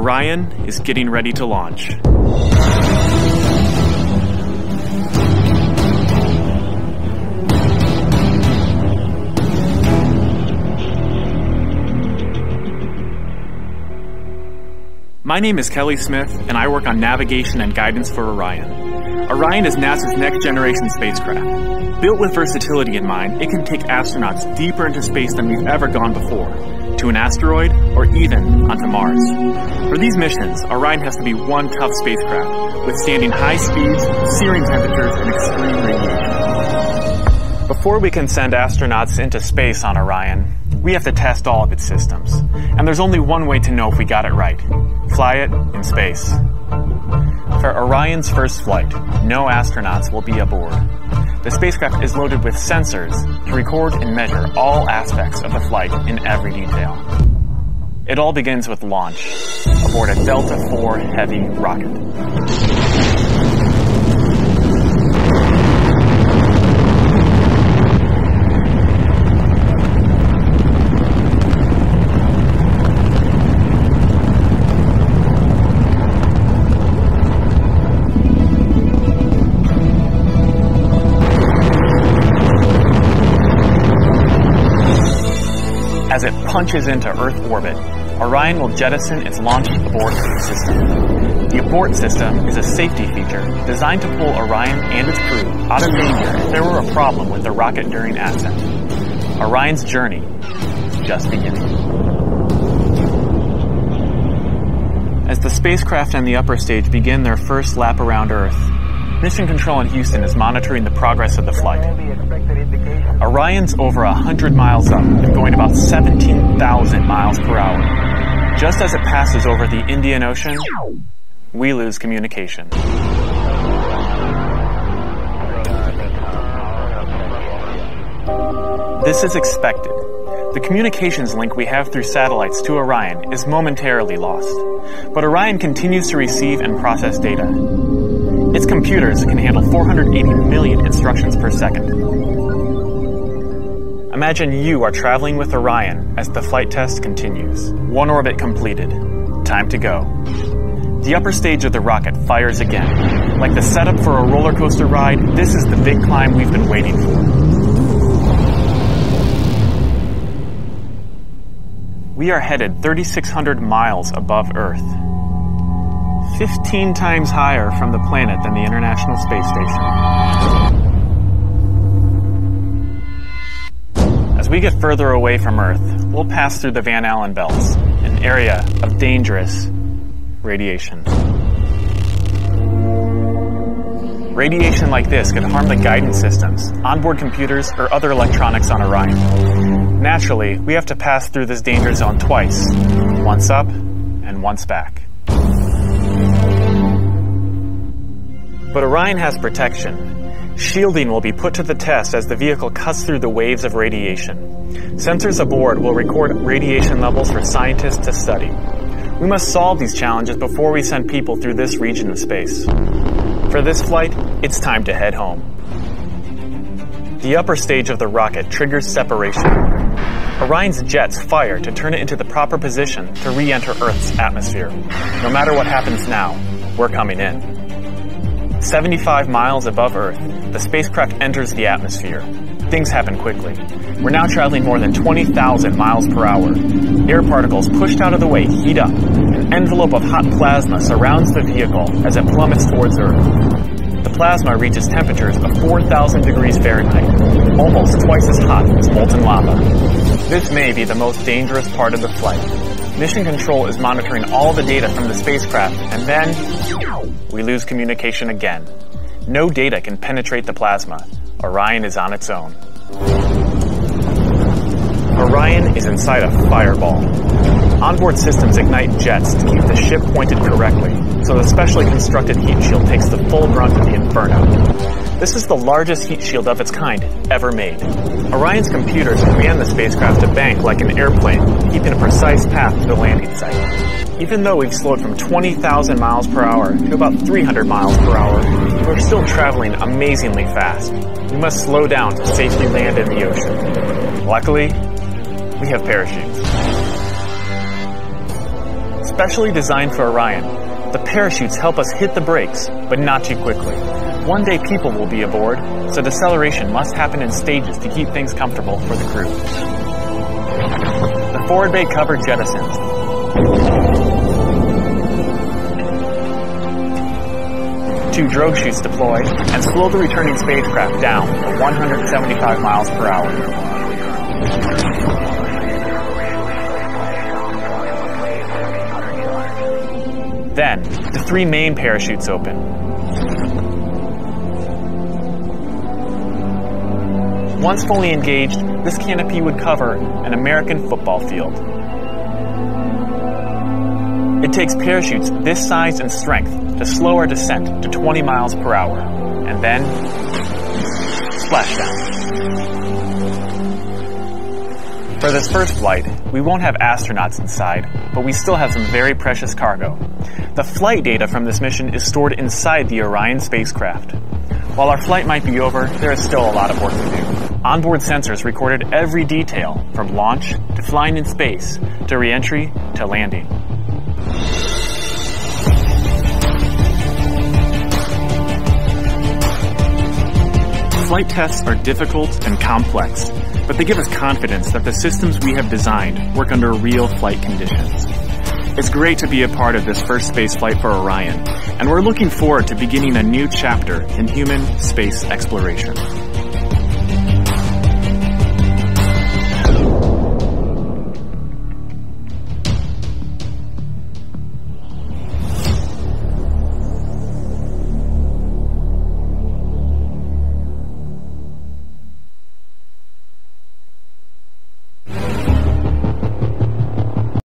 Orion is getting ready to launch. My name is Kelly Smith, and I work on navigation and guidance for Orion. Orion is NASA's next-generation spacecraft. Built with versatility in mind, it can take astronauts deeper into space than we've ever gone before, to an asteroid or even onto Mars. For these missions, Orion has to be one tough spacecraft, withstanding high speeds, searing temperatures, and extreme radiation. Before we can send astronauts into space on Orion, we have to test all of its systems. And there's only one way to know if we got it right. Fly it in space. For Orion's first flight, no astronauts will be aboard. The spacecraft is loaded with sensors to record and measure all aspects of the flight in every detail. It all begins with launch aboard a Delta IV Heavy rocket. As it punches into Earth orbit, Orion will jettison its launch abort system. The abort system is a safety feature designed to pull Orion and its crew out of danger if there were a problem with the rocket during ascent. Orion's journey is just beginning. As the spacecraft and the upper stage begin their first lap around Earth, Mission Control in Houston is monitoring the progress of the flight. Orion's over 100 miles up and going about 17,000 miles per hour. Just as it passes over the Indian Ocean, we lose communication. This is expected. The communications link we have through satellites to Orion is momentarily lost, but Orion continues to receive and process data. Its computers can handle 480 million instructions per second. Imagine you are traveling with Orion as the flight test continues. One orbit completed. Time to go. The upper stage of the rocket fires again. Like the setup for a roller coaster ride, this is the big climb we've been waiting for. We are headed 3,600 miles above Earth. 15 times higher from the planet than the International Space Station. As we get further away from Earth, we'll pass through the Van Allen belts, an area of dangerous radiation. Radiation like this could harm the guidance systems, onboard computers, or other electronics on Orion. Naturally, we have to pass through this danger zone twice, once up and once back. But Orion has protection. Shielding will be put to the test as the vehicle cuts through the waves of radiation. Sensors aboard will record radiation levels for scientists to study. We must solve these challenges before we send people through this region of space. For this flight, it's time to head home. The upper stage of the rocket triggers separation. Orion's jets fire to turn it into the proper position to re-enter Earth's atmosphere. No matter what happens now, we're coming in. 75 miles above Earth, the spacecraft enters the atmosphere. Things happen quickly. We're now traveling more than 20,000 miles per hour. Air particles pushed out of the way heat up. An envelope of hot plasma surrounds the vehicle as it plummets towards Earth. The plasma reaches temperatures of 4,000 degrees Fahrenheit, almost twice as hot as molten lava. This may be the most dangerous part of the flight. Mission Control is monitoring all the data from the spacecraft, and then we lose communication again. No data can penetrate the plasma. Orion is on its own. Orion is inside a fireball. Onboard systems ignite jets to keep the ship pointed correctly, so the specially constructed heat shield takes the full brunt of the inferno. This is the largest heat shield of its kind ever made. Orion's computers command the spacecraft to bank like an airplane, keeping a precise path to the landing site. Even though we've slowed from 20,000 miles per hour to about 300 miles per hour, we're still traveling amazingly fast. We must slow down to safely land in the ocean. Luckily, we have parachutes. Specially designed for Orion, the parachutes help us hit the brakes, but not too quickly. One day people will be aboard, so deceleration must happen in stages to keep things comfortable for the crew. The forward bay cover jettisons. Two drogue chutes deployed and slow the returning spacecraft down to 175 miles per hour. Then, the three main parachutes open. Once fully engaged, this canopy would cover an American football field. It takes parachutes this size and strength to slow our descent to 20 miles per hour, and then splashdown. For this first flight, we won't have astronauts inside, but we still have some very precious cargo. The flight data from this mission is stored inside the Orion spacecraft. While our flight might be over, there is still a lot of work to do. Onboard sensors recorded every detail, from launch to flying in space, to re-entry to landing. Flight tests are difficult and complex, but they give us confidence that the systems we have designed work under real flight conditions. It's great to be a part of this first space flight for Orion, and we're looking forward to beginning a new chapter in human space exploration.